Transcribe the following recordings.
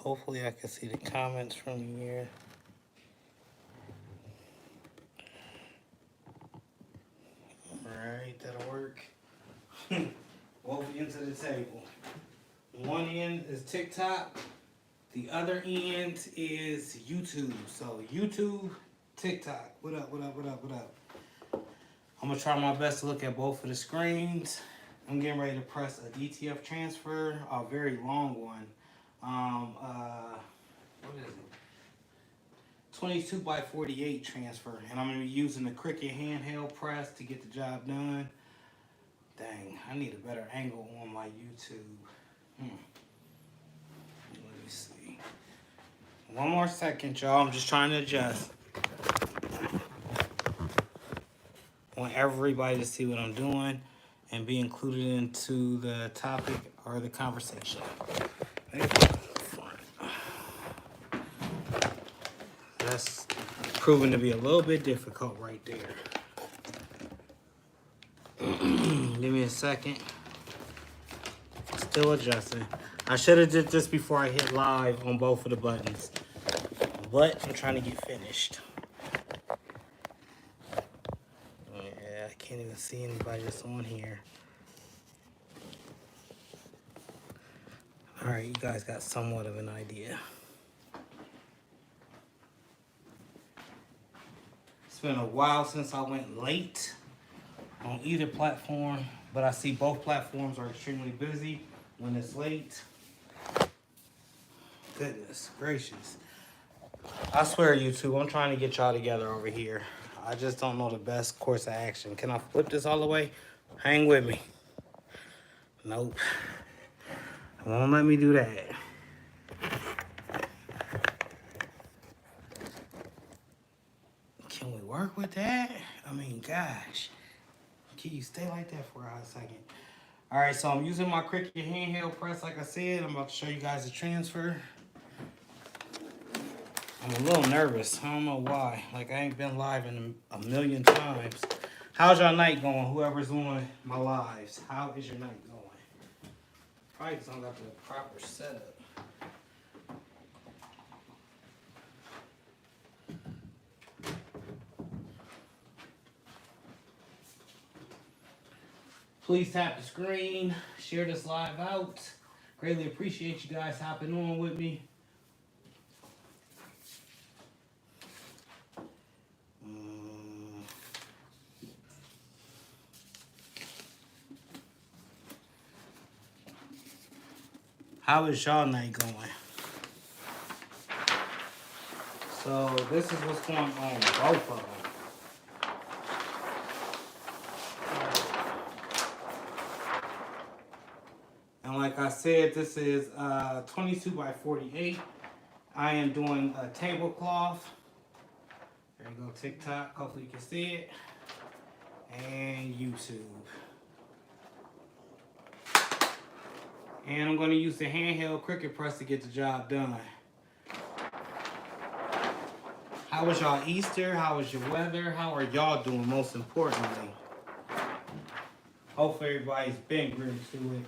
Hopefully I can see the comments from here. Alright, that'll work. Both ends of the table. One end is TikTok. The other end is YouTube. So YouTube, TikTok. What up, what up, what up, what up? I'm gonna try my best to look at both of the screens. I'm getting ready to press a DTF transfer, a very long one. What is it? 22 by 48 transfer, and I'm gonna be using the Cricut handheld press to get the job done. Dang, I need a better angle on my YouTube. Let me see. One more second, y'all. I'm just trying to adjust. I want everybody to see what I'm doing and be included into the topic or the conversation. That's proven to be a little bit difficult right there. Give me a second. Still adjusting. I should have did this before I hit live on both of the buttons, but I'm trying to get finished. Yeah, I can't even see anybody that's on here. All right, you guys got somewhat of an idea. It's been a while since I went late on either platform, but I see both platforms are extremely busy when it's late. Goodness gracious. I swear, YouTube, I'm trying to get y'all together over here. I just don't know the best course of action. Can I flip this all the way? Hang with me. Nope. It won't let me do that. Can we work with that? I mean, gosh. Can you stay like that for a second? All right, so I'm using my Cricut handheld press like I said. I'm about to show you guys the transfer. I'm a little nervous. I don't know why. Like, I ain't been live in a million times. How's your night going? Whoever's on my lives. How is your night going? Probably because I don't got the proper setup. Please tap the screen. Share this live out. Greatly appreciate you guys hopping on with me. How is y'all night going? So this is what's going on with both of them. And like I said, this is 22 by 48. I am doing a tablecloth. There you go, TikTok. Hopefully you can see it. And YouTube. And I'm going to use the handheld Cricut press to get the job done. How was y'all Easter? How was your weather? How are y'all doing, most importantly? Hopefully everybody's been gritted to it.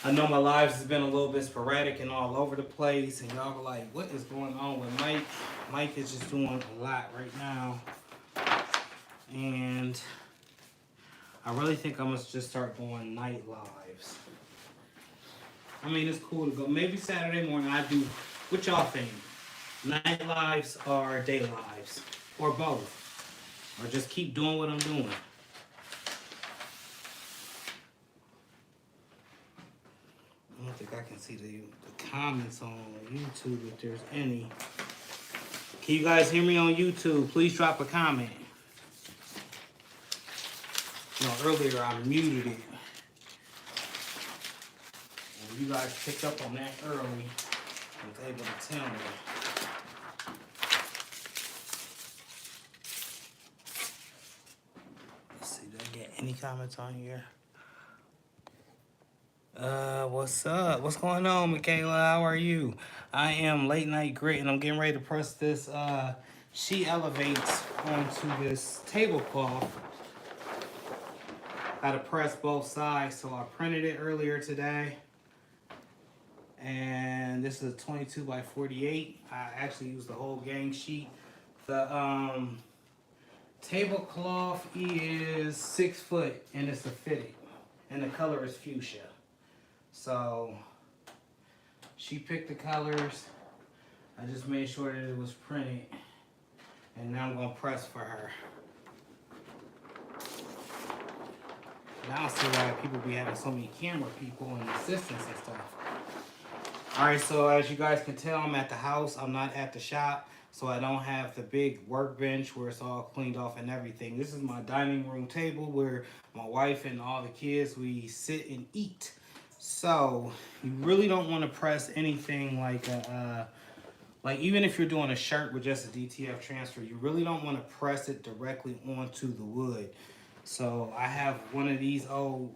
I know my lives has been a little bit sporadic and all over the place, and y'all were like, what is going on with Mike? Mike is just doing a lot right now. And I really think I must just start going night lives. I mean, it's cool to go. Maybe Saturday morning I do, what y'all think? Night lives or day lives? Or both? Or just keep doing what I'm doing? I don't think I can see the comments on YouTube if there's any. Can you guys hear me on YouTube? Please drop a comment. You know, earlier I muted it. And you guys picked up on that early and was able to tell me. Let's see, did I get any comments on here? What's up? What's going on, Michaela? How are you? I am Late Night Grit, and I'm getting ready to press this She Elevates onto this tablecloth. Got to press both sides, so I printed it earlier today. And this is a 22 by 48. I actually used the whole gang sheet. The tablecloth is 6 foot and it's a fitted. And the color is fuchsia. So she picked the colors. I just made sure that it was printed. And now I'm gonna press for her. Now I see why people be having so many camera people and assistants and stuff. Alright, so as you guys can tell, I'm at the house. I'm not at the shop. So I don't have the big workbench where it's all cleaned off and everything. This is my dining room table where my wife and all the kids, we sit and eat. So you really don't want to press anything like even if you're doing a shirt with just a DTF transfer, you really don't want to press it directly onto the wood. So I have one of these old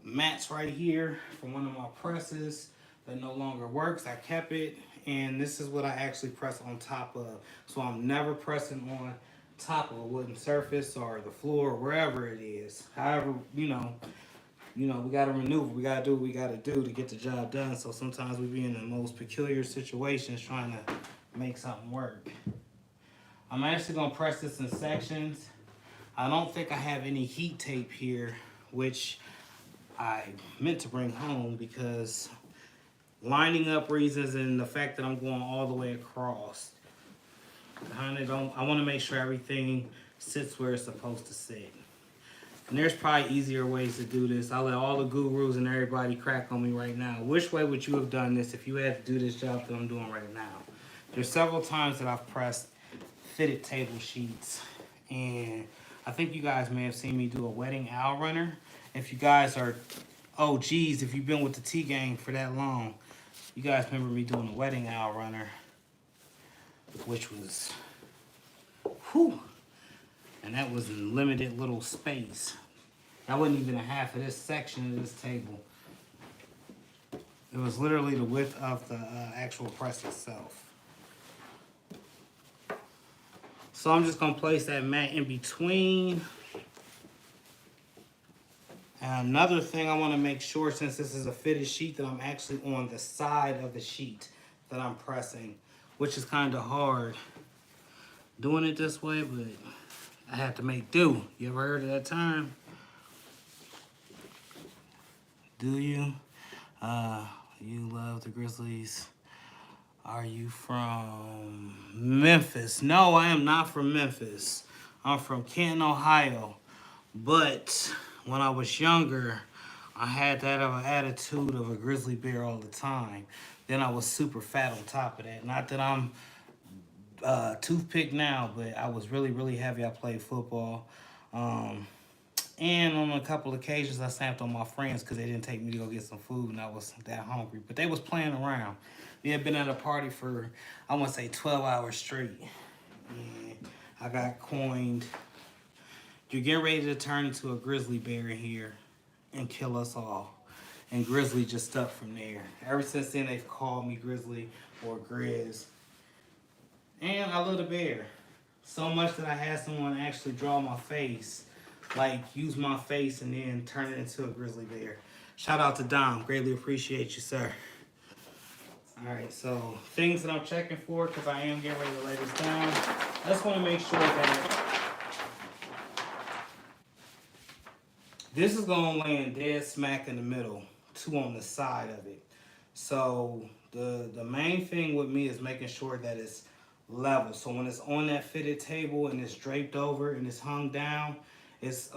mats right here from one of my presses that no longer works. I kept it, and this is what I actually press on top of. So I'm never pressing on top of a wooden surface or the floor or wherever it is. However, we gotta maneuver. We gotta do what we gotta do to get the job done. So sometimes we be in the most peculiar situations trying to make something work. I'm actually gonna press this in sections. I don't think I have any heat tape here, which I meant to bring home because lining up reasons and the fact that I'm going all the way across. I want to make sure everything sits where it's supposed to sit. And there's probably easier ways to do this. I'll let all the gurus and everybody crack on me right now. Which way would you have done this if you had to do this job that I'm doing right now? There's several times that I've pressed fitted table sheets, and I think you guys may have seen me do a wedding owl runner. If you guys are OGs, if you've been with the T gang for that long, you guys remember me doing a wedding owl runner, which was, whew, and that was in limited little space. That wasn't even a half of this section of this table. It was literally the width of the actual press itself. So I'm just gonna place that mat in between. And another thing I wanna make sure, since this is a fitted sheet, that I'm actually on the side of the sheet that I'm pressing, which is kinda hard doing it this way, but I have to make do. You ever heard of that term? Do you? You love the Grizzlies. Are you from Memphis? No, I am not from Memphis. I'm from Canton, Ohio. But when I was younger, I had that attitude of a grizzly bear all the time. Then I was super fat on top of that. Not that I'm toothpick now, but I was really, really heavy. I played football. And on a couple occasions, I snapped on my friends because they didn't take me to go get some food and I was that hungry. But they was playing around. We had been at a party for, I want to say, 12 hours straight. And I got coined, you're getting ready to turn into a grizzly bear in here and kill us all. And Grizzly just stuck from there. Ever since then, they've called me Grizzly or Grizz. And I love the bear. So much that I had someone actually draw my face. Like, use my face and then turn it into a grizzly bear. Shout out to Dom. Greatly appreciate you, sir. Alright, so things that I'm checking for, because I am getting ready to lay this down. I just want to make sure that this is going to land dead smack in the middle, 2 on the side of it. So the main thing with me is making sure that it's level. So when it's on that fitted table and it's draped over and it's hung down, it's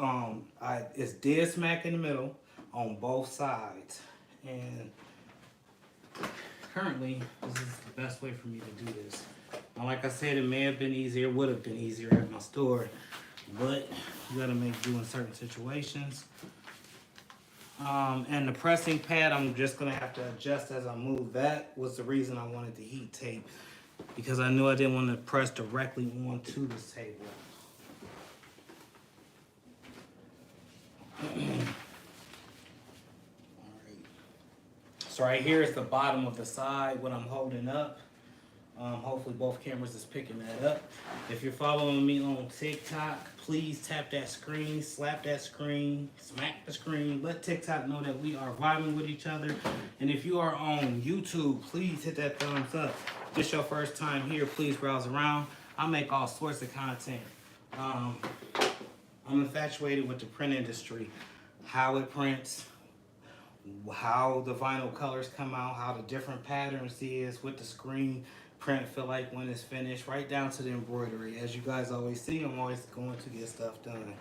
dead smack in the middle on both sides. And currently, this is the best way for me to do this. Now, like I said, it may have been easier, would have been easier at my store, but you gotta make do in certain situations. And the pressing pad, I'm just gonna have to adjust as I move. That was the reason I wanted the heat tape, because I knew I didn't want to press directly onto this table. Alright. So right here is the bottom of the side, what I'm holding up. Hopefully both cameras is picking that up. If you're following me on TikTok, please tap that screen, slap that screen, smack the screen. Let TikTok know that we are vibing with each other. And if you are on YouTube, please hit that thumbs up. If this your first time here, please browse around. I make all sorts of content. I'm infatuated with the print industry, how it prints, how the vinyl colors come out, how the different patterns is, what the screen print feel like when it's finished, right down to the embroidery. As you guys always see, I'm always going to get stuff done.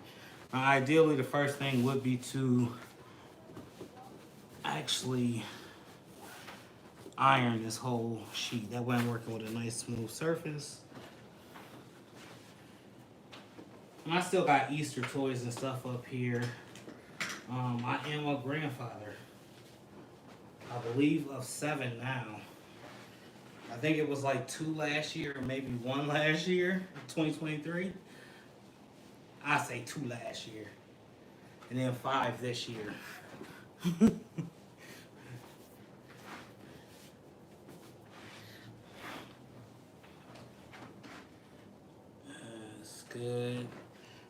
Ideally, the first thing would be to actually iron this whole sheet. That way I'm working with a nice smooth surface. And I still got Easter toys and stuff up here. I am a grandfather, I believe, of 7 now. I think it was like 2 last year, or maybe 1 last year, 2023. I say 2 last year, and then 5 this year. That's good.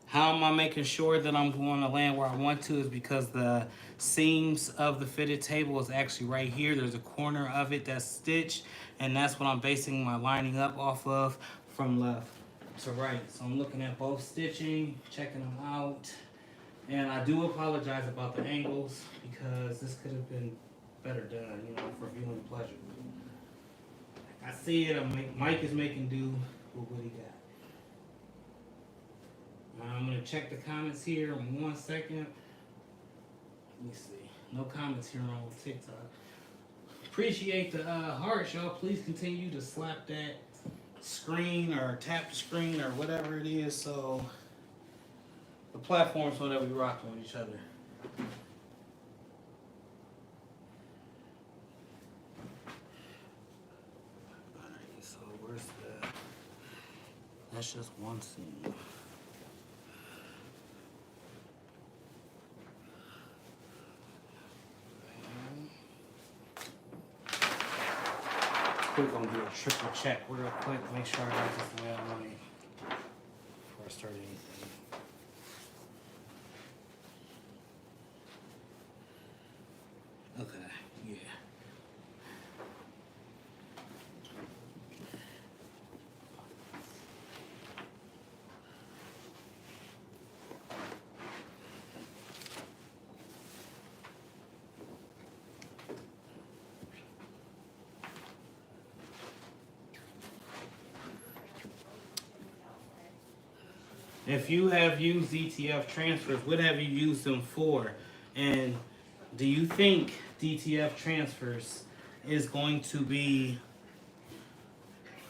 How am I making sure that I'm going to land where I want to is because the seams of the fitted table is actually right here. There's a corner of it that's stitched, and that's what I'm basing my lining up off of from left to right. So I'm looking at both stitching, checking them out. And I do apologize about the angles because this could have been better done, you know, for viewing pleasure. I see it, Mike is making do with what he got. I'm going to check the comments here in 1 second. Let me see. No comments here on TikTok. Appreciate the hearts, y'all. Please continue to slap that screen or tap the screen or whatever it is so the platforms know that we rocking with each other. Alright, so where's the... That's just one seam. We're gonna do a triple check real quick, make sure I got this the way I want it before I start anything. Okay, yeah. If you have used DTF transfers, what have you used them for? And do you think DTF transfers is going to be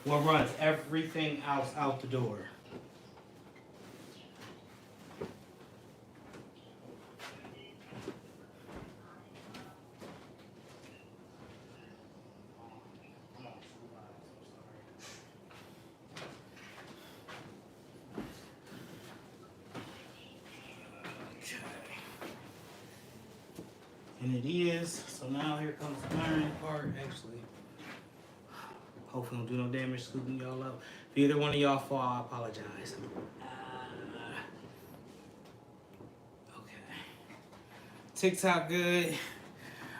what runs everything else out the door? And it is. So now here comes the ironing part. Actually, hopefully don't do no damage scooping y'all up. If either one of y'all fall, I apologize. Okay. TikTok good.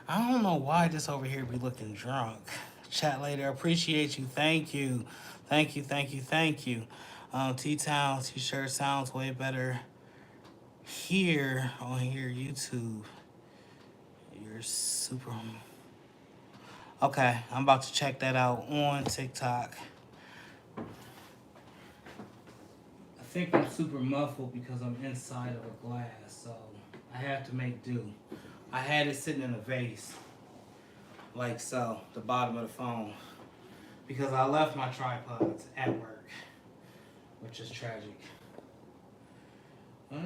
I don't know why this over here be looking drunk. Chat later. Appreciate you. Thank you. Thank you. Thank you. Thank you. T-Town t-shirt sounds way better here on here YouTube. You're super. Okay, I'm about to check that out on TikTok. I think I'm super muffled because I'm inside of a glass, so I have to make do. I had it sitting in a vase, like so, the bottom of the phone, because I left my tripods at work, which is tragic. Let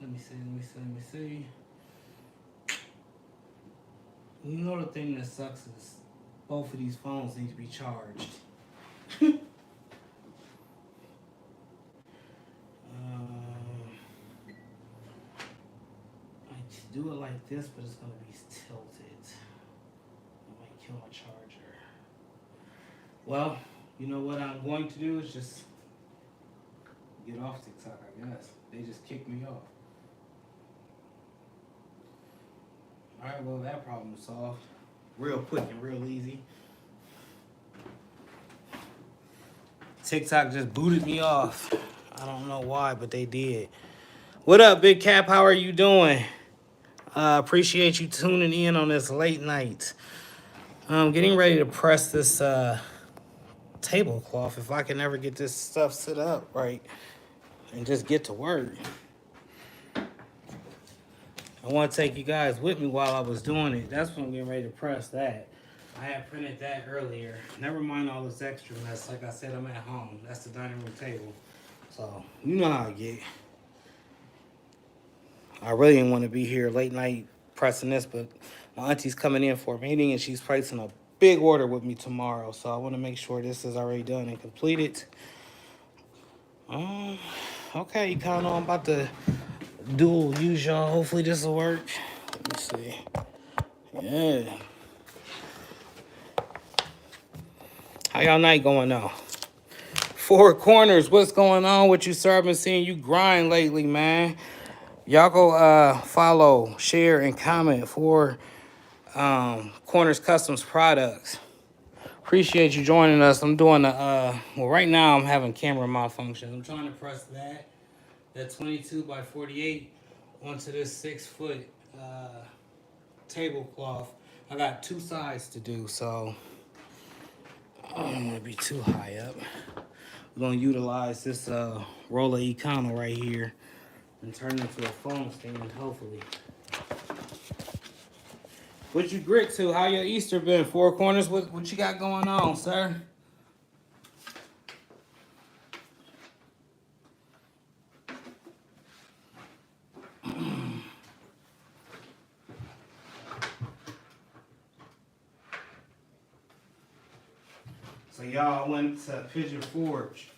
me see. You know the thing that sucks is both of these phones need to be charged. I do it like this, but it's going to be tilted. I might kill my charger. Well, you know what I'm going to do is just get off TikTok, I guess. They just kicked me off. Alright, well, that problem is solved. Real quick and real easy. TikTok just booted me off. I don't know why, but they did. What up, Big Cap? How are you doing? Appreciate you tuning in on this late night. I'm getting ready to press this tablecloth if I can ever get this stuff set up right and just get to work. I want to take you guys with me while I was doing it. That's when I'm getting ready to press that. I had printed that earlier. Never mind all this extra mess. Like I said, I'm at home. That's the dining room table. So, you know how I get. I really didn't want to be here late night pressing this, but my auntie's coming in for a meeting and she's placing a big order with me tomorrow. So I want to make sure this is already done and completed. Okay, you kind of know I'm about to dual use y'all. Hopefully this will work. Let me see. Yeah. How y'all night going now? Four Corners, what's going on with you, sir? I've been seeing you grind lately, man. Y'all go follow, share, and comment for Corners Customs products. Appreciate you joining us. I'm doing well, right now I'm having camera malfunctions. I'm trying to press that 22 by 48 onto this 6-foot tablecloth. I got two sides to do, so I don't want to be too high up. We're going to utilize this roller Econo right here and turn it into a phone stand, hopefully. What you grit to? How your Easter been? Four Corners, what you got going on, sir? So y'all went to Pigeon Forge,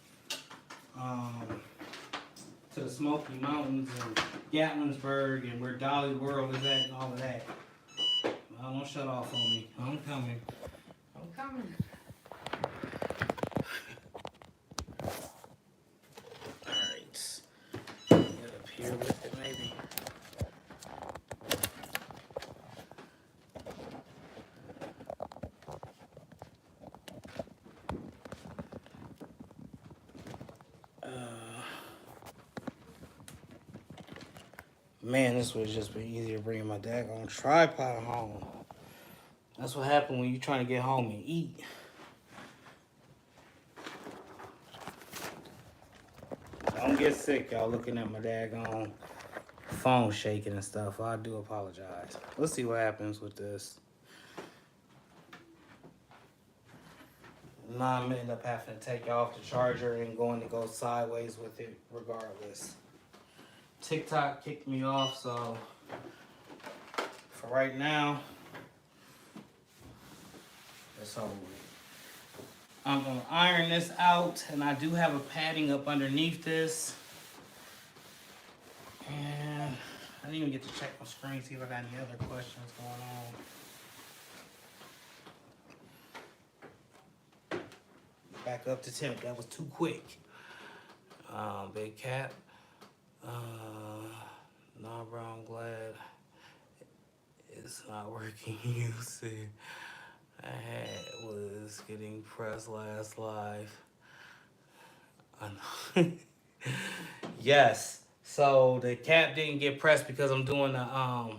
to the Smoky Mountains and Gatlinburg and where Dolly World is at and all of that. Well, don't shut off on me. I'm coming. I'm coming. Alright. Get up here with it maybe. Man, this would have just been easier bringing my daggone tripod home. That's what happened when you're trying to get home and eat. Don't get sick, y'all, looking at my daggone phone shaking and stuff. I do apologize. Let's see what happens with this. Now I'm gonna end up having to take off the charger and going to go sideways with it regardless. TikTok kicked me off, so for right now, it's over with. I'm gonna iron this out, and I do have a padding up underneath this. And I didn't even get to check my screen, see if I got any other questions going on. Back up to temp, that was too quick. Big Cap. Nah, bro, I'm glad it's not working. You see, was getting pressed last live. Yes, so the cap didn't get pressed because I'm doing the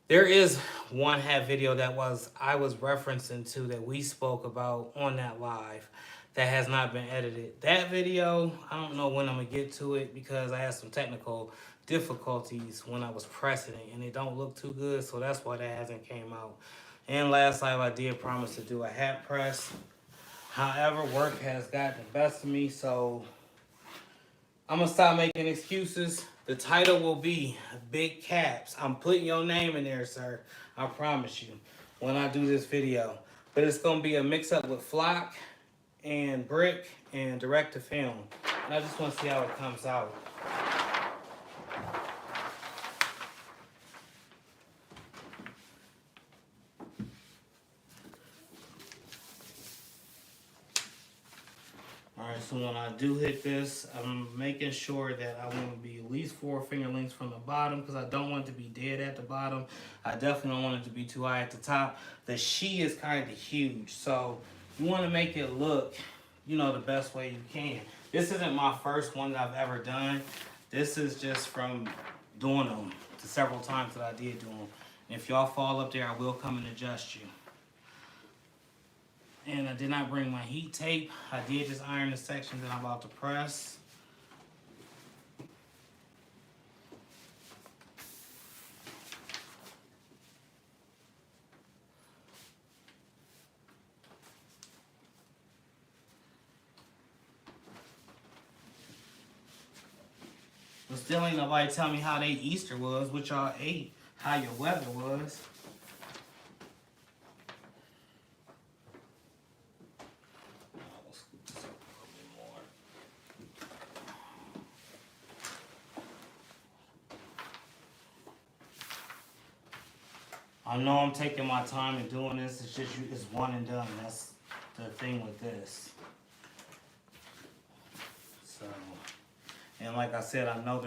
there is one hat video that I was referencing to that we spoke about on that live that has not been edited. That video, I don't know when I'm gonna get to it because I had some technical difficulties when I was pressing it and it don't look too good, so that's why that hasn't came out. And last live I did promise to do a hat press. However, work has gotten the best of me, so I'm gonna stop making excuses. The title will be Big Caps. I'm putting your name in there, sir. I promise you when I do this video. But it's gonna be a mix up with Flock and Brick and direct to film. And I just want to see how it comes out. So when I do hit this, I'm making sure that I want to be at least 4 finger lengths from the bottom because I don't want it to be dead at the bottom. I definitely don't want it to be too high at the top. The she is kind of huge, so you want to make it look, you know, the best way you can. This isn't my first one that I've ever done. This is just from doing them the several times that I did do them. And if y'all fall up there, I will come and adjust you. And I did not bring my heat tape. I did just iron the section that I'm about to press. But still ain't nobody tell me how they Easter was, what y'all ate, how your weather was. I'll scoop this up a little bit more. I know I'm taking my time and doing this. It's just it's one and done. That's the thing with this. So, and like I said, I know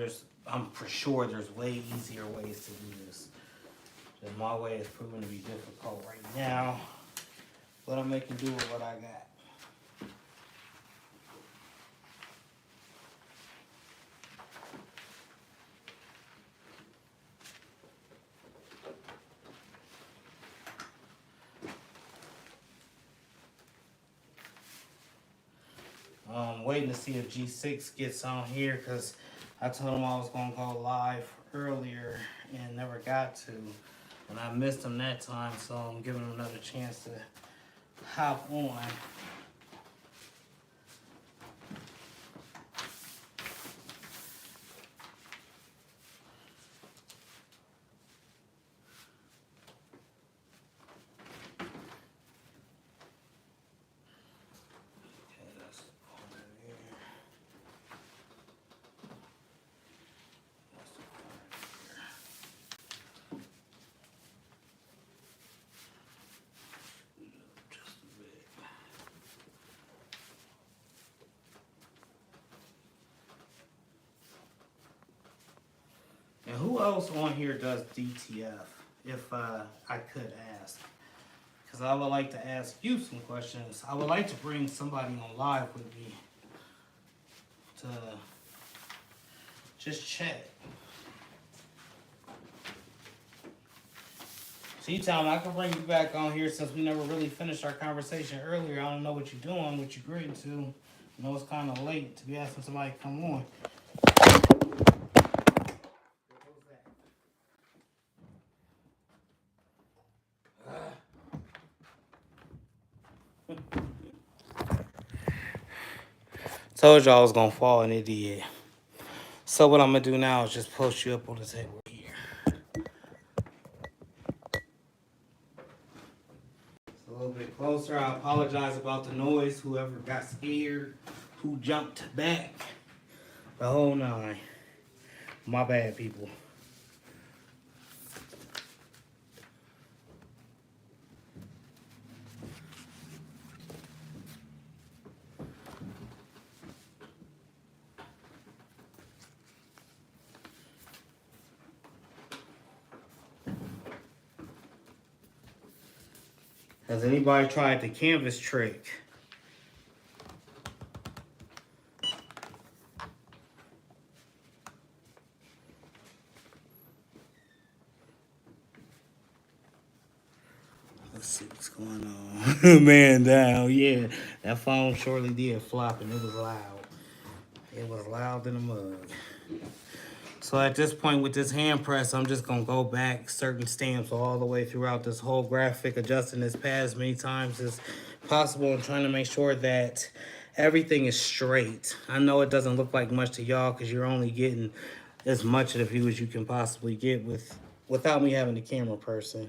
I'm for sure there's way easier ways to do this. Just my way is proving to be difficult right now, but I'm making do with what I got. Waiting to see if G6 gets on here because I told him I was going to go live earlier and never got to. And I missed him that time, so I'm giving him another chance to hop on. And who else on here does DTF, if I could ask? Because I would like to ask you some questions. I would like to bring somebody on live with me to just chat. So you tell me I can bring you back on here since we never really finished our conversation earlier. I don't know what you're doing, what you're agreeing to. I know it's kind of late to be asking somebody to come on. Told y'all I was gonna fall and it did. So what I'm gonna do now is just post you up on the table here. It's a little bit closer. I apologize about the noise. Whoever got scared, who jumped back, the whole nine. My bad, people. Has anybody tried the canvas trick? Let's see what's going on. Man down, yeah. That phone surely did flop and it was loud. It was loud in the mug. So at this point with this hand press, I'm just gonna go back certain stamps all the way throughout this whole graphic, adjusting this pad as many times as possible and trying to make sure that everything is straight. I know it doesn't look like much to y'all because you're only getting as much of the view as you can possibly get without me having the camera person.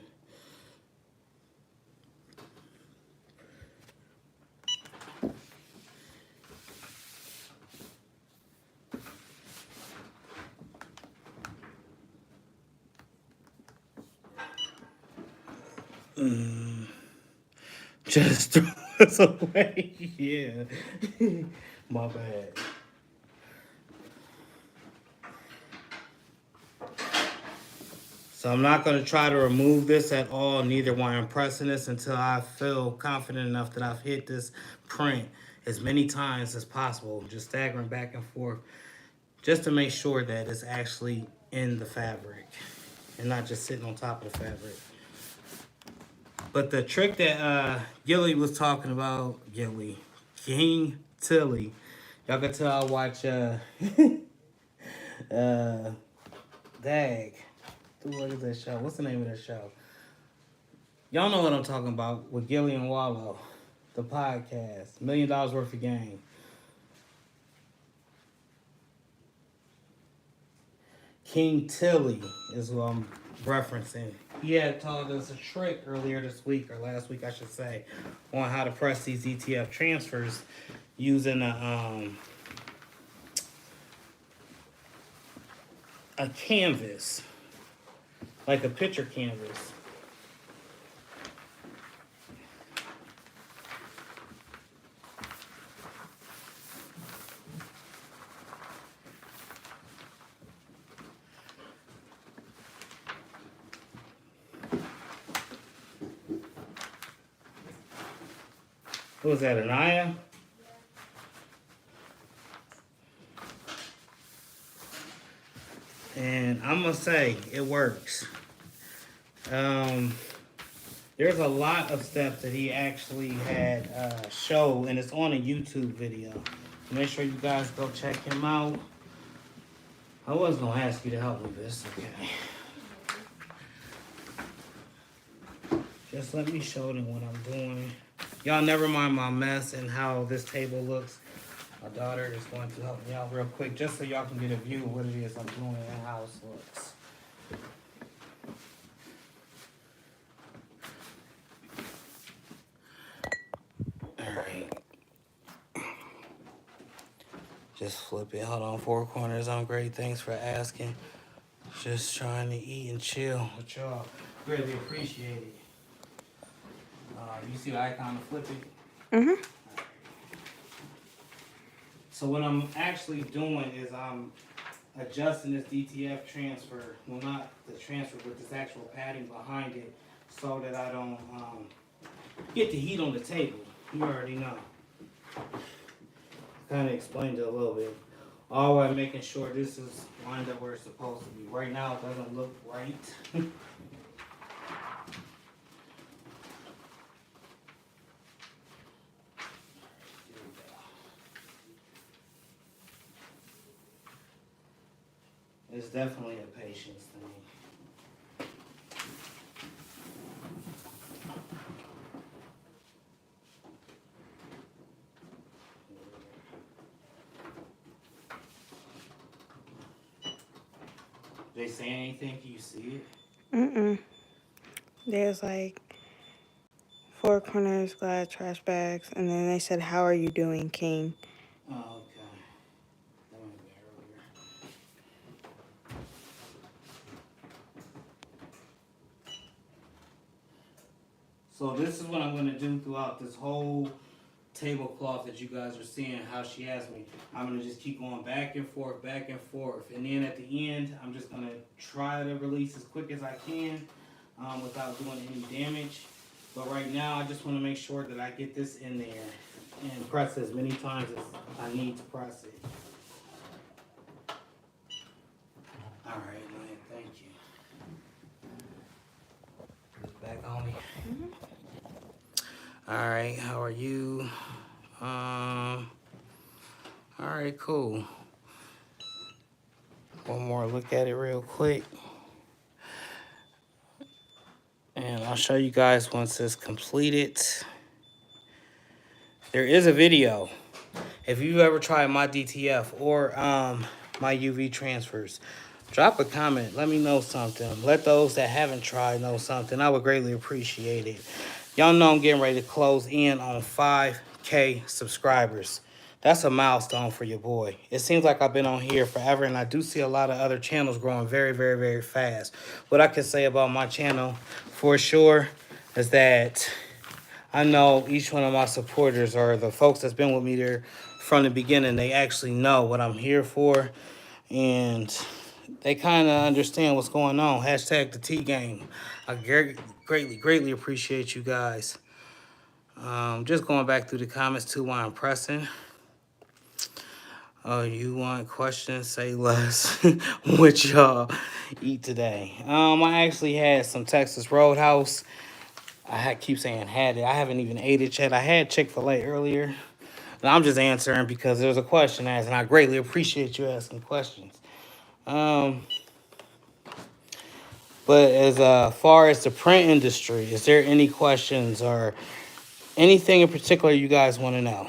Just throw us away. Yeah. My bad. So I'm not going to try to remove this at all, neither while I'm pressing this, until I feel confident enough that I've hit this print as many times as possible, just staggering back and forth, just to make sure that it's actually in the fabric and not just sitting on top of the fabric. But the trick that Gilly was talking about, King Tilly, y'all can tell I watch Dag. What is that show? What's the name of that show? Y'all know what I'm talking about with Gilly and Wallow, the podcast, $1 million worth of game. King Tilly is what I'm referencing. He had taught us a trick earlier this week, or last week I should say, on how to press these ETF transfers using a canvas, like a picture canvas. What was that, Anaya? And I'm gonna say it works. There's a lot of steps that he actually had show, and it's on a YouTube video. Make sure you guys go check him out. I was gonna ask you to help me, but it's okay. Just let me show them what I'm doing. Y'all never mind my mess and how this table looks. My daughter is going to help me out real quick, just so y'all can get a view of what it is I'm doing and how it looks. Alright. Just flip it. Hold on, 4 corners. I'm great. Thanks for asking. Just trying to eat and chill with y'all. Greatly appreciate it. You see the icon to flip it? Mm-hmm. So what I'm actually doing is I'm adjusting this DTF transfer, well not the transfer, but this actual padding behind it, so that I don't get the heat on the table. You already know. Kind of explained it a little bit. All while making sure this is lined up where it's supposed to be. Right now it doesn't look right. It's definitely a patience thing. They say anything? Can you see it? Mm-mm. There's like 4 corners, glass, trash bags, and then they said, "How are you doing, King?" Oh, okay. That might be earlier. So this is what I'm going to do throughout this whole tablecloth that you guys are seeing, how she asked me. I'm going to just keep going back and forth, and then at the end, I'm just going to try to release as quick as I can without doing any damage. But right now, I just want to make sure that I get this in there and press it as many times as I need to press it. All right, man, thank you. Back on me. Mm-hmm. All right, how are you? All right, cool. One more look at it real quick. And I'll show you guys once it's completed. There is a video. If you've ever tried my DTF or my UV transfers, drop a comment. Let me know something. Let those that haven't tried know something. I would greatly appreciate it. Y'all know I'm getting ready to close in on 5K subscribers. That's a milestone for your boy. It seems like I've been on here forever, and I do see a lot of other channels growing very, very, very fast. What I can say about my channel for sure is that I know each one of my supporters, or the folks that's been with me there from the beginning. They actually know what I'm here for, and they kind of understand what's going on. Hashtag the T game. I greatly appreciate you guys. Just going back through the comments too while I'm pressing. Oh, you want questions? Say less. What y'all eat today? I actually had some Texas Roadhouse. Keep saying had it. I haven't even ate it yet. I had Chick-fil-A earlier. And I'm just answering because there's a question asked, and I greatly appreciate you asking questions. But as far as the print industry, is there any questions or anything in particular you guys want to know?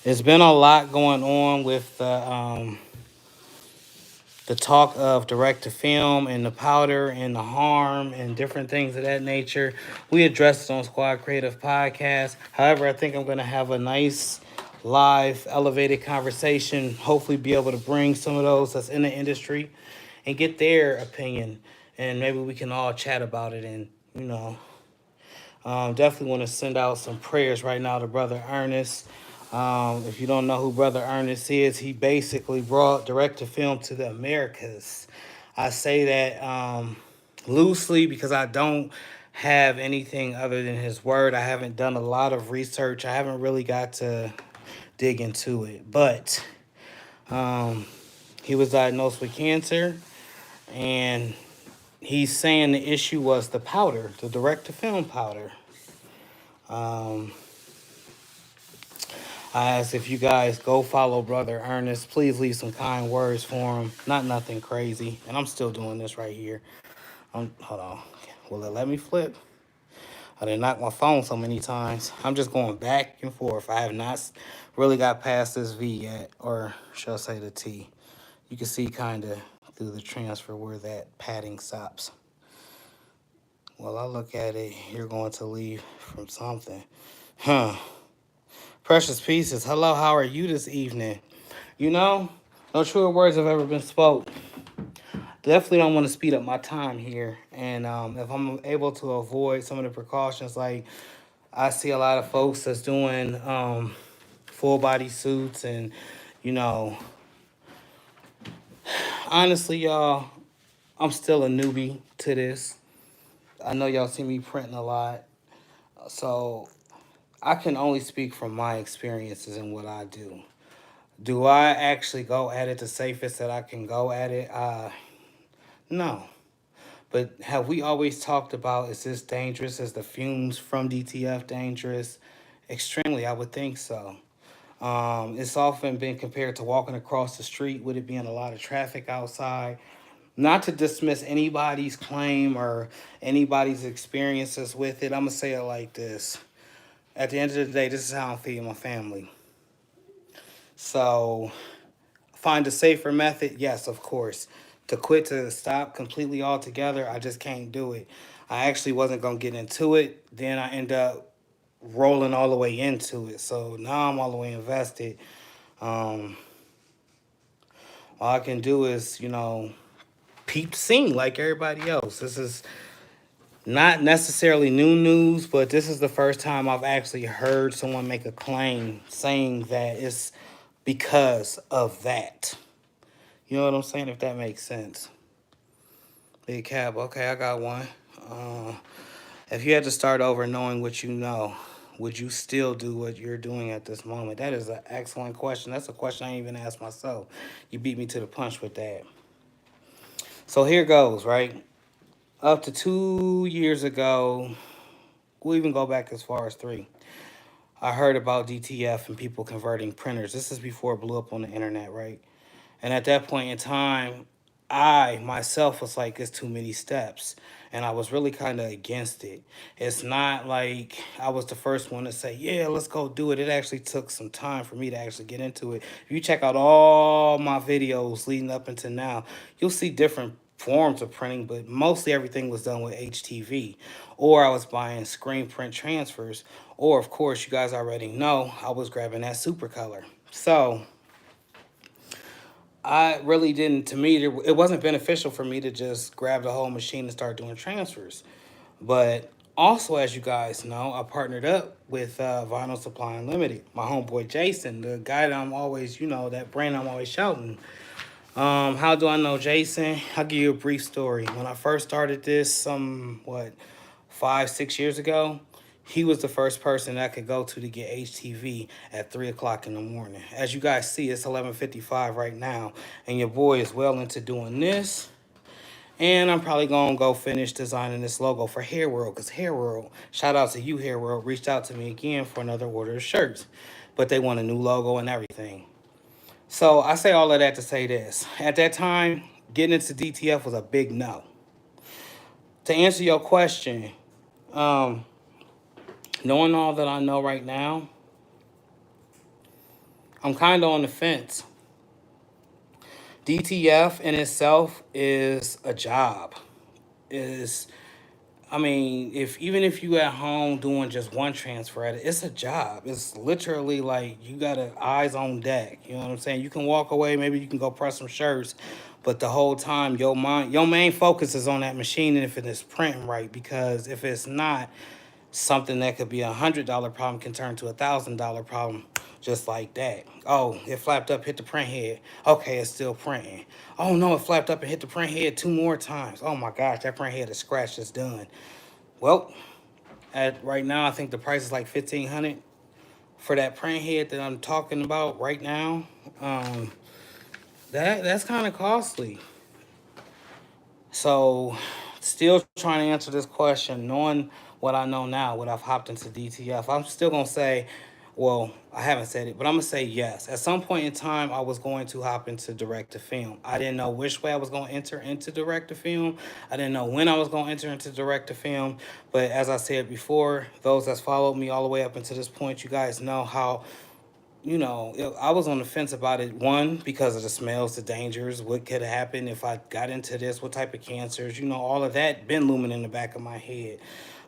There's been a lot going on with the talk of direct-to-film and the powder and the harm and different things of that nature. We addressed it on Squad Creative Podcast. However, I think I'm going to have a nice live elevated conversation, hopefully be able to bring some of those that's in the industry and get their opinion, and maybe we can all chat about it. And definitely want to send out some prayers right now to Brother Ernest. If you don't know who Brother Ernest is, he basically brought direct-to-film to the Americas. I say that loosely because I don't have anything other than his word. I haven't done a lot of research. I haven't really got to dig into it. But he was diagnosed with cancer, and he's saying the issue was the powder, the direct-to-film powder. I asked if you guys go follow Brother Ernest. Please leave some kind words for him. Not nothing crazy. And I'm still doing this right here. Hold on. Will it let me flip? I done knocked my phone so many times. I'm just going back and forth. I have not really got past this V yet. Or shall I say the T. You can see kind of through the transfer where that padding stops. Well, I look at it. You're going to leave from something. Precious Pieces, hello, how are you this evening? No truer words have ever been spoke. Definitely don't want to speed up my time here. And if I'm able to avoid some of the precautions, like I see a lot of folks that's doing full body suits and, honestly, y'all, I'm still a newbie to this. I know y'all see me printing a lot. So I can only speak from my experiences and what I do. Do I actually go at it the safest that I can go at it? No. But have we always talked about, is this dangerous? Is the fumes from DTF dangerous? Extremely, I would think so. It's often been compared to walking across the street with it being a lot of traffic outside. Not to dismiss anybody's claim or anybody's experiences with it, I'm going to say it like this. At the end of the day, this is how I'm feeding my family. So, find a safer method? Yes, of course. To stop completely altogether, I just can't do it. I actually wasn't going to get into it. Then I end up rolling all the way into it. So now I'm all the way invested. All I can do is, peep scene like everybody else. This is not necessarily new news, but this is the first time I've actually heard someone make a claim saying that it's because of that. You know what I'm saying? If that makes sense. Big Cab, okay, I got one. If you had to start over knowing what you know, would you still do what you're doing at this moment? That is an excellent question. That's a question I ain't even asked myself. You beat me to the punch with that. So here goes, right? Up to 2 years ago, we'll even go back as far as 3. I heard about DTF and people converting printers. This is before it blew up on the internet, right? And at that point in time, I myself was like, it's too many steps. And I was really kind of against it. It's not like I was the first one to say, yeah, let's go do it. It actually took some time for me to actually get into it. If you check out all my videos leading up until now, you'll see different forms of printing, but mostly everything was done with HTV. Or I was buying screen print transfers. Or, of course, you guys already know, I was grabbing that super color. So I really didn't, to me, it wasn't beneficial for me to just grab the whole machine and start doing transfers. But Also, as you guys know, I partnered up with Vinyl Supply Unlimited. My homeboy Jason, the guy that I'm always, that brand I'm always shouting. How do I know Jason? I'll give you a brief story. When I first started this, 5, 6 years ago, he was the first person that I could go to get HTV at 3 o'clock in the morning. As you guys see, it's 11:55 right now, and your boy is well into doing this. And I'm probably going to go finish designing this logo for Hair World, because Hair World, shout out to you, Hair World, reached out to me again for another order of shirts. But they want a new logo and everything. So I say all of that to say this. At that time, getting into DTF was a big no. To answer your question, knowing all that I know right now, I'm kind of on the fence. DTF in itself is a job. Even if you at home doing just one transfer at it, it's a job. It's literally like you got eyes on deck. You know what I'm saying? You can walk away, maybe you can go press some shirts, but the whole time your main focus is on that machine and if it is printing right. Because if it's not, something that could be $100 problem can turn to $1,000 problem just like that. Oh, it flapped up, hit the print head. Okay, it's still printing. Oh no, it flapped up and hit the print head 2 more times. Oh my gosh, that print head is scratched, it's done. Well, at right now, I think the price is like $1,500 for that print head that I'm talking about right now. That's kind of costly. So, still trying to answer this question, knowing what I know now, what I've hopped into DTF, I'm still going to say, well, I haven't said it, but I'm going to say yes. At some point in time, I was going to hop into direct-to-film. I didn't know which way I was going to enter into direct-to-film. I didn't know when I was going to enter into direct-to-film. But as I said before, those that's followed me all the way up until this point, you guys know how I was on the fence about it. One, because of the smells, the dangers, what could happen if I got into this, what type of cancers, all of that been looming in the back of my head.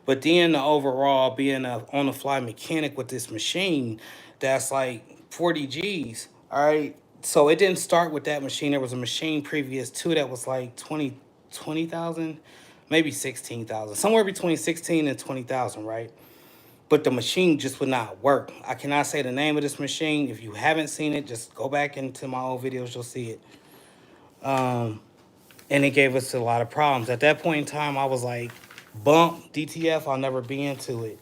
But then the overall being a on-the-fly mechanic with this machine, that's like 40 G's. All right. So it didn't start with that machine. There was a machine previous to that was like 20,000, maybe 16,000, somewhere between 16 and 20,000, right? But the machine just would not work. I cannot say the name of this machine. If you haven't seen it, just go back into my old videos, you'll see it. And it gave us a lot of problems. At that point in time, I was like, bump, DTF, I'll never be into it.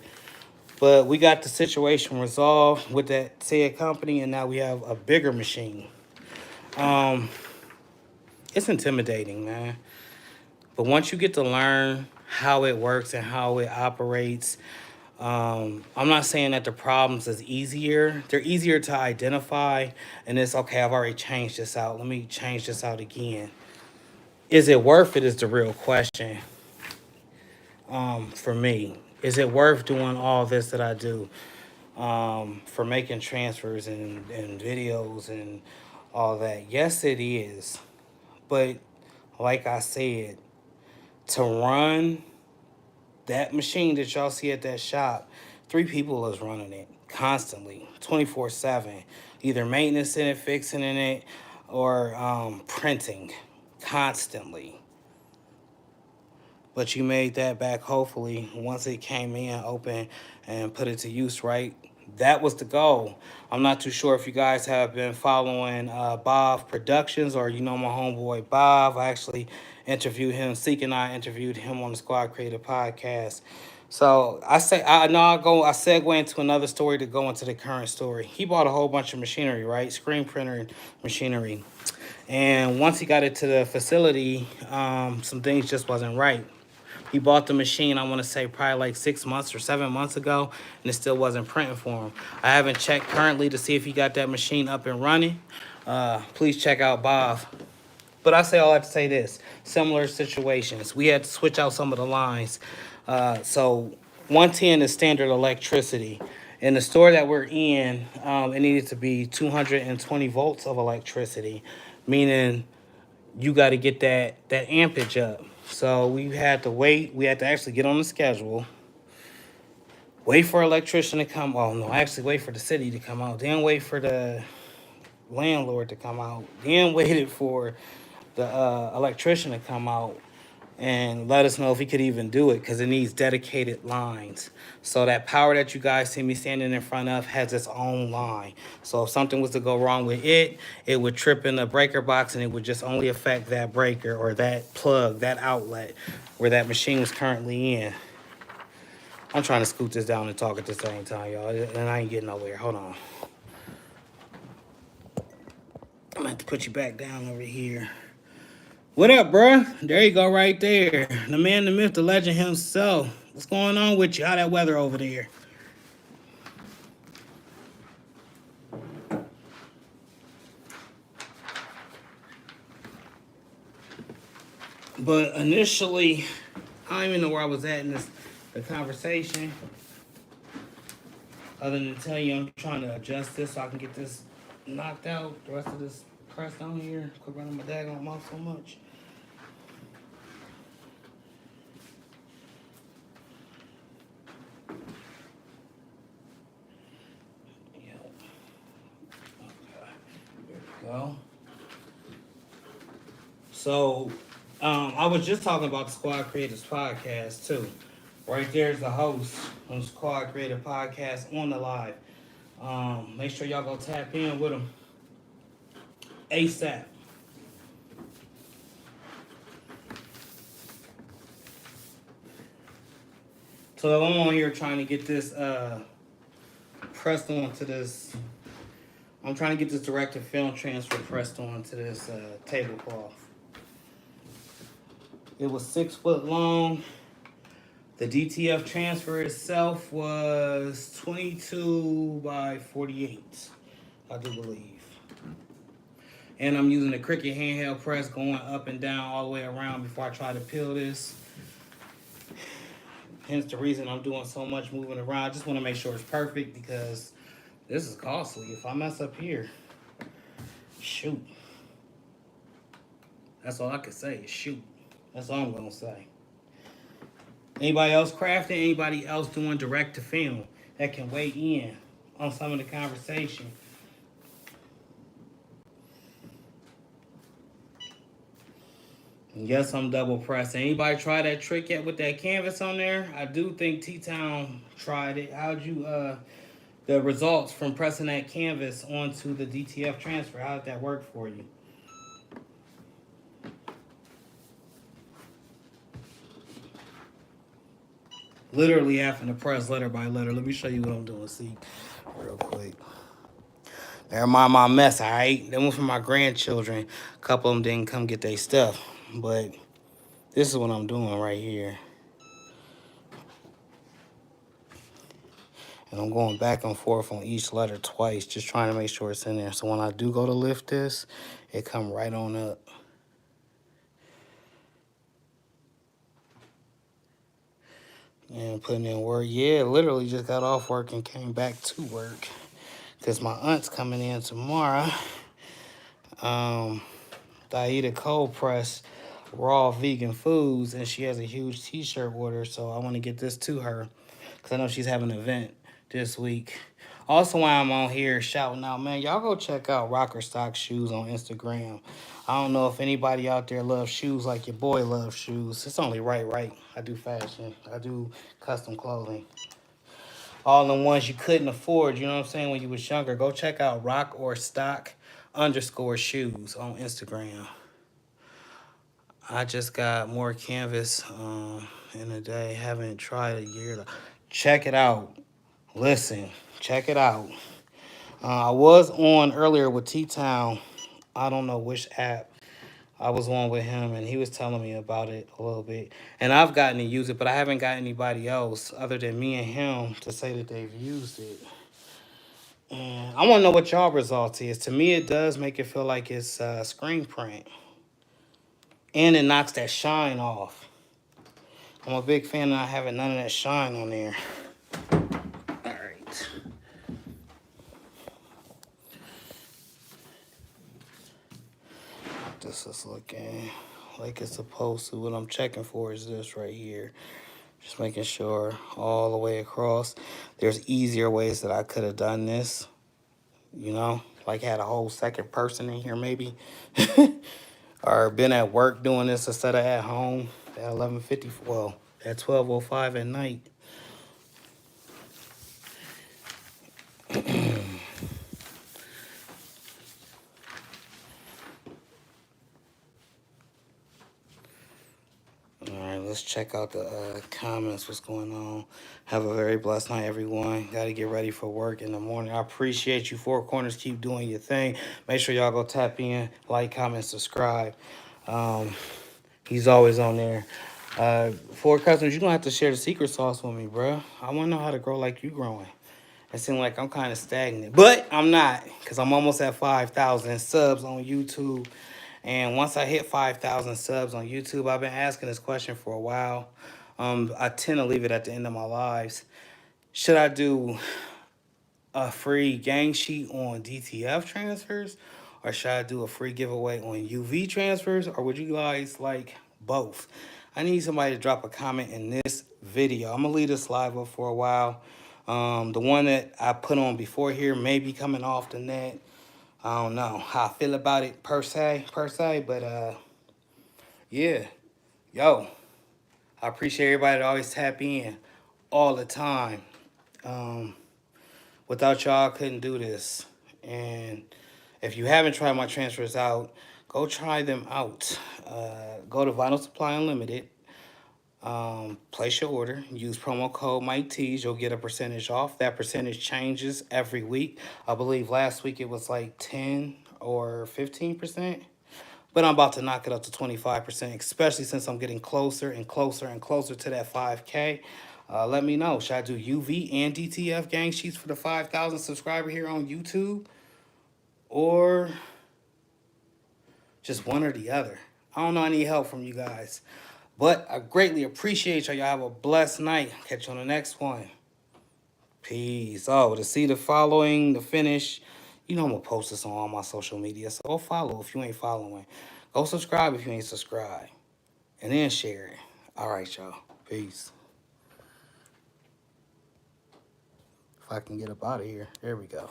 But we got the situation resolved with that said company, and now we have a bigger machine. It's intimidating, man. But once you get to learn how it works and how it operates, I'm not saying that the problems is easier. They're easier to identify, and it's okay, I've already changed this out. Let me change this out again. Is it worth it is the real question for me. Is it worth doing all this that I do for making transfers and videos and all that? Yes, it is. But like I said, to run that machine that y'all see at that shop, 3 people is running it constantly, 24/7, either maintenance in it, fixing in it, or printing constantly. But you made that back, hopefully, once it came in, open, and put it to use right. That was the goal. I'm not too sure if you guys have been following Bob Productions or my homeboy Bob. I actually interviewed him. Seek and I interviewed him on the Squad Creative Podcast. So I segue into another story to go into the current story. He bought a whole bunch of machinery, right? Screen printer machinery. And once he got it to the facility, some things just wasn't right. He bought the machine, I want to say probably like 6 months or 7 months ago, and it still wasn't printing for him. I haven't checked currently to see if he got that machine up and running. Please check out Bob. But I say all that to say this. Similar situations. We had to switch out some of the lines. So 110 is standard electricity. In the store that we're in, it needed to be 220 volts of electricity, meaning you got to get that ampage up. So we had to wait. We had to actually get on the schedule, wait for an electrician to come. Oh, no, actually wait for the city to come out. Then wait for the landlord to come out. Then waited for the electrician to come out. and let us know if he could even do it, because it needs dedicated lines. So that power that you guys see me standing in front of has its own line. So if something was to go wrong with it, it would trip in the breaker box, and it would just only affect that breaker or that plug, that outlet where that machine was currently in. I'm trying to scoot this down and talk at the same time, y'all, and I ain't getting nowhere. Hold on. I'm gonna have to put you back down over here. What up, bruh? There you go, right there. The man, the myth, the legend himself. What's going on with you? How that weather over there? But initially, I don't even know where I was at in the conversation. Other than tell you I'm trying to adjust this so I can get this knocked out. The rest of this pressed on here. Quit running my daggone mouth so much. Go. So, I was just talking about the Squad Creators podcast too. Right there's the host on the Squad Creator podcast on the live. Make sure y'all go tap in with them ASAP. So I'm on here trying to get this pressed onto this. I'm trying to get this director film transfer pressed onto this tablecloth. It was 6 foot long. The DTF transfer itself was 22 by 48, I do believe. And I'm using the Cricut handheld press going up and down all the way around before I try to peel this. Hence the reason I'm doing so much moving around. I just want to make sure it's perfect because this is costly. If I mess up here, shoot. That's all I can say is shoot. That's all I'm going to say. Anybody else crafting? Anybody else doing direct to film that can weigh in on some of the conversation? Yes, I'm double pressing. Anybody try that trick yet with that canvas on there? I do think T-Town tried it. How'd you, the results from pressing that canvas onto the DTF transfer, how did that work for you? Literally having to press letter by letter. Let me show you what I'm doing. See, real quick. Never mind my mess, all right? That one for my grandchildren. A couple of them didn't come get their stuff. But this is what I'm doing right here. And I'm going back and forth on each letter twice, just trying to make sure it's in there. So when I do go to lift this, it come right on up. And putting in work. Yeah, literally just got off work and came back to work. Because my aunt's coming in tomorrow. Daida cold press raw vegan foods, and she has a huge t-shirt order, so I want to get this to her because I know she's having an event this week. Also, while I'm on here shouting out, man, y'all go check out Rocker Stock Shoes on Instagram. I don't know if anybody out there loves shoes like your boy loves shoes. It's only right? I do fashion. I do custom clothing. All the ones you couldn't afford, you know what I'm saying, when you was younger. Go check out rock_stock_shoes on Instagram. I just got more canvas in a day. Haven't tried a year. Check it out. Listen, check it out. I was on earlier with T-Town. I don't know which app. I was on with him, and he was telling me about it a little bit. And I've gotten to use it, but I haven't got anybody else other than me and him to say that they've used it. And I want to know what y'all results is. To me, it does make it feel like it's screen print. And it knocks that shine off. I'm a big fan of not having none of that shine on there. All right. This is looking like it's supposed to. What I'm checking for is this right here. Just making sure all the way across. There's easier ways that I could have done this. You know, like had a whole second person in here maybe. Or been at work doing this instead of at home. at 11:50. Well, at 12:05 at night. All right, let's check out the comments. What's going on? Have a very blessed night, everyone. Got to get ready for work in the morning. I appreciate you. Four Corners, keep doing your thing. Make sure y'all go tap in, like, comment, subscribe. He's always on there. Four Cousins, you're going to have to share the secret sauce with me, bro. I want to know how to grow like you growing. It seems like I'm kind of stagnant, but I'm not, because I'm almost at 5,000 subs on YouTube. And once I hit 5,000 subs on YouTube, I've been asking this question for a while. I tend to leave it at the end of my lives. Should I do a free gang sheet on DTF transfers, or should I do a free giveaway on UV transfers, or would you guys like both? I need somebody to drop a comment in this video. I'm gonna leave this live up for a while. The one that I put on before here may be coming off the net. I don't know how I feel about it per se, but yeah, yo, I appreciate everybody that always tap in all the time. Without y'all, I couldn't do this. And if you haven't tried my transfers out, go try them out. Go to Vinyl Supply Unlimited. Place your order. Use promo code Mike T's. You'll get a percentage off. That percentage changes every week. I believe last week it was like 10 or 15%. But I'm about to knock it up to 25%, especially since I'm getting closer and closer and closer to that 5K. Let me know. Should I do UV and DTF gang sheets for the 5,000 subscriber here on YouTube? Or just one or the other? I don't know. I need help from you guys. But I greatly appreciate y'all. Y'all have a blessed night. Catch you on the next one. Peace. Oh, to see the following, the finish, you know I'm going to post this on all my social media. So go follow if you ain't following. Go subscribe if you ain't subscribed. And then share it. All right, y'all. Peace. If I can get up out of here. There we go.